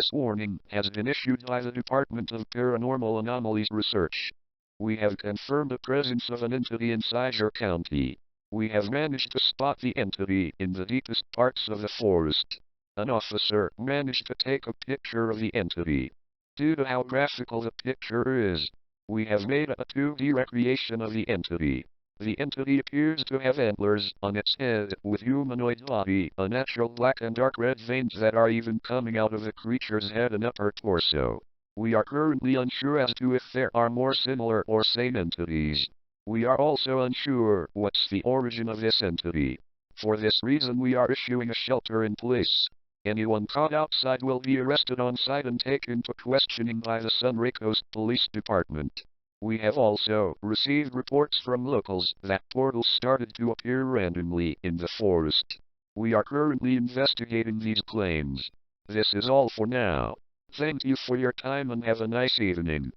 This warning has been issued by the Department of Paranormal Anomalies Research. We have confirmed the presence of an entity inside your county. We have managed to spot the entity in the deepest parts of the forest. An officer managed to take a picture of the entity. Due to how graphical the picture is, we have made a 2D recreation of the entity. The entity appears to have antlers on its head with humanoid body, a natural black and dark red veins that are even coming out of the creature's head and upper torso. We are currently unsure as to if there are more similar or same entities. We are also unsure what's the origin of this entity. For this reason we are issuing a shelter in place. Anyone caught outside will be arrested on site and taken to questioning by the Sunray Coast Police Department. We have also received reports from locals that portals started to appear randomly in the forest. We are currently investigating these claims. This is all for now. Thank you for your time and have a nice evening.